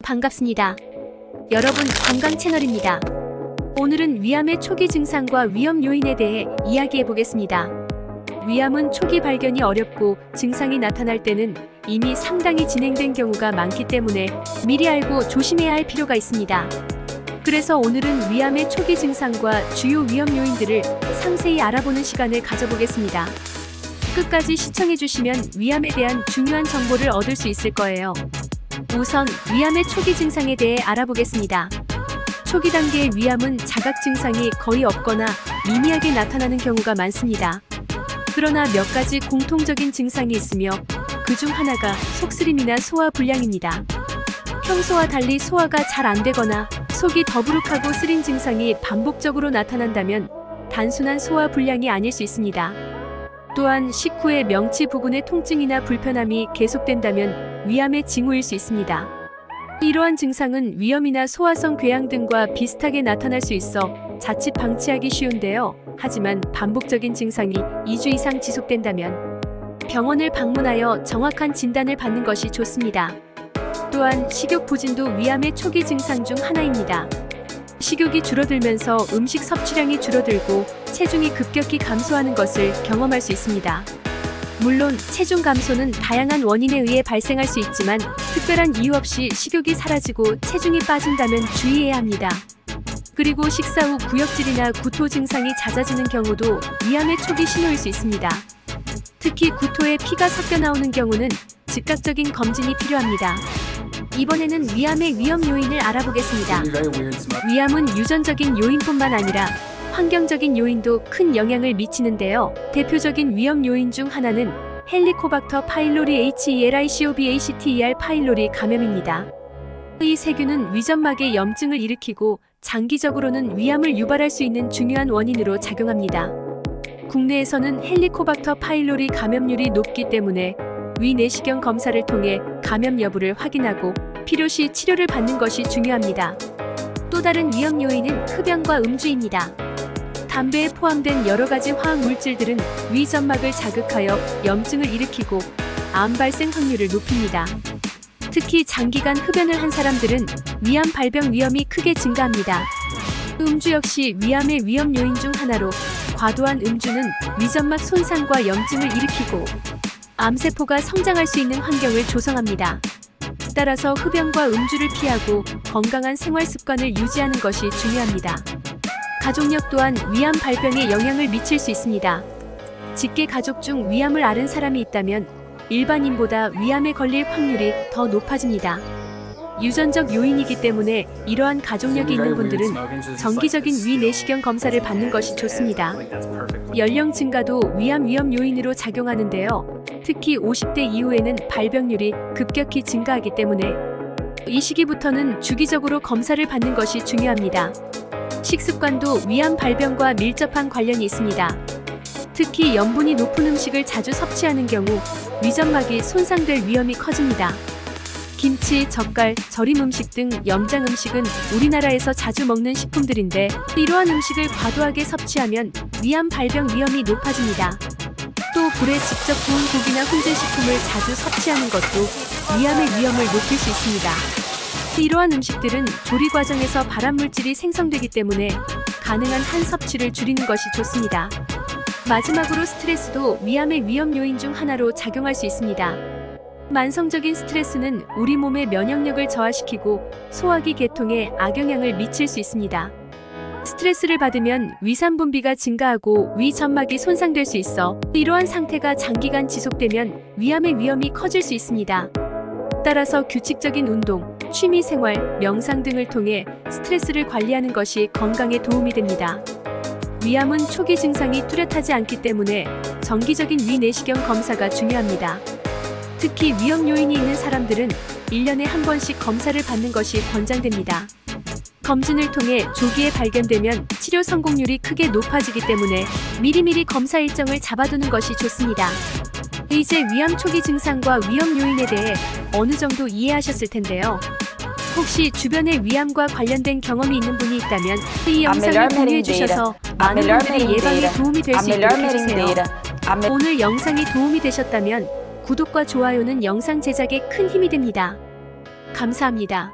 반갑습니다. 여러분, 건강 채널입니다. 오늘은 위암의 초기 증상과 위험 요인에 대해 이야기해 보겠습니다. 위암은 초기 발견이 어렵고 증상이 나타날 때는 이미 상당히 진행된 경우가 많기 때문에 미리 알고 조심해야 할 필요가 있습니다. 그래서 오늘은 위암의 초기 증상과 주요 위험 요인들을 상세히 알아보는 시간을 가져보겠습니다. 끝까지 시청해 주시면 위암에 대한 중요한 정보를 얻을 수 있을 거예요. 우선 위암의 초기 증상에 대해 알아보겠습니다. 초기 단계의 위암은 자각 증상이 거의 없거나 미미하게 나타나는 경우가 많습니다. 그러나 몇 가지 공통적인 증상이 있으며 그중 하나가 속쓰림이나 소화 불량입니다. 평소와 달리 소화가 잘 안 되거나 속이 더부룩하고 쓰린 증상이 반복적으로 나타난다면 단순한 소화 불량이 아닐 수 있습니다. 또한 식후에 명치 부분의 통증이나 불편함이 계속된다면 위암의 징후일 수 있습니다. 이러한 증상은 위염이나 소화성 궤양 등과 비슷하게 나타날 수 있어 자칫 방치하기 쉬운데요. 하지만 반복적인 증상이 2주 이상 지속된다면 병원을 방문하여 정확한 진단을 받는 것이 좋습니다. 또한 식욕 부진도 위암의 초기 증상 중 하나입니다. 식욕이 줄어들면서 음식 섭취량이 줄어들고 체중이 급격히 감소하는 것을 경험할 수 있습니다. 물론 체중 감소는 다양한 원인에 의해 발생할 수 있지만 특별한 이유 없이 식욕이 사라지고 체중이 빠진다면 주의해야 합니다. 그리고 식사 후 구역질이나 구토 증상이 잦아지는 경우도 위암의 초기 신호일 수 있습니다. 특히 구토에 피가 섞여 나오는 경우는 즉각적인 검진이 필요합니다. 이번에는 위암의 위험 요인을 알아보겠습니다. 위암은 유전적인 요인뿐만 아니라 환경적인 요인도 큰 영향을 미치는데요. 대표적인 위험 요인 중 하나는 헬리코박터 파일로리 HELICOBACTER 파일로리 감염입니다. 이 세균은 위점막에 염증을 일으키고 장기적으로는 위암을 유발할 수 있는 중요한 원인으로 작용합니다. 국내에서는 헬리코박터 파일로리 감염률이 높기 때문에 위 내시경 검사를 통해 감염 여부를 확인하고 필요시 치료를 받는 것이 중요합니다. 또 다른 위험 요인은 흡연과 음주입니다. 담배에 포함된 여러 가지 화학 물질들은 위 점막을 자극하여 염증을 일으키고 암 발생 확률을 높입니다. 특히 장기간 흡연을 한 사람들은 위암 발병 위험이 크게 증가합니다. 음주 역시 위암의 위험 요인 중 하나로 과도한 음주는 위점막 손상과 염증을 일으키고 암세포가 성장할 수 있는 환경을 조성합니다. 따라서 흡연과 음주를 피하고 건강한 생활 습관을 유지하는 것이 중요합니다. 가족력 또한 위암 발병에 영향을 미칠 수 있습니다. 직계 가족 중 위암을 앓은 사람이 있다면 일반인보다 위암에 걸릴 확률이 더 높아집니다. 유전적 요인이기 때문에 이러한 가족력이 있는 분들은 정기적인 위 내시경 검사를 받는 것이 좋습니다. 연령 증가도 위암 위험 요인으로 작용하는데요. 특히 50대 이후에는 발병률이 급격히 증가하기 때문에 이 시기부터는 주기적으로 검사를 받는 것이 중요합니다. 식습관도 위암 발병과 밀접한 관련이 있습니다. 특히 염분이 높은 음식을 자주 섭취하는 경우 위점막이 손상될 위험이 커집니다. 김치, 젓갈, 절임 음식 등 염장 음식은 우리나라에서 자주 먹는 식품들인데 이러한 음식을 과도하게 섭취하면 위암 발병 위험이 높아집니다. 또 불에 직접 구운 고기나 훈제 식품을 자주 섭취하는 것도 위암의 위험을 높일 수 있습니다. 이러한 음식들은 조리 과정에서 발암물질이 생성되기 때문에 가능한 한 섭취를 줄이는 것이 좋습니다. 마지막으로 스트레스도 위암의 위험 요인 중 하나로 작용할 수 있습니다. 만성적인 스트레스는 우리 몸의 면역력을 저하시키고 소화기 계통에 악영향을 미칠 수 있습니다. 스트레스를 받으면 위산 분비가 증가하고 위 점막이 손상될 수 있어 이러한 상태가 장기간 지속되면 위암의 위험이 커질 수 있습니다. 따라서 규칙적인 운동, 취미생활, 명상 등을 통해 스트레스를 관리하는 것이 건강에 도움이 됩니다. 위암은 초기 증상이 뚜렷하지 않기 때문에 정기적인 위 내시경 검사가 중요합니다. 특히 위험 요인이 있는 사람들은 1년에 한 번씩 검사를 받는 것이 권장됩니다. 검진을 통해 조기에 발견되면 치료 성공률이 크게 높아지기 때문에 미리미리 검사 일정을 잡아두는 것이 좋습니다. 이제 위암 초기 증상과 위험 요인에 대해 어느 정도 이해하셨을 텐데요. 혹시 주변에 위암과 관련된 경험이 있는 분이 있다면 이 영상을 공유해 주셔서 많은 분들의 예방에 도움이 될 수 있도록 해주세요. 오늘 영상이 도움이 되셨다면 구독과 좋아요는 영상 제작에 큰 힘이 됩니다. 감사합니다.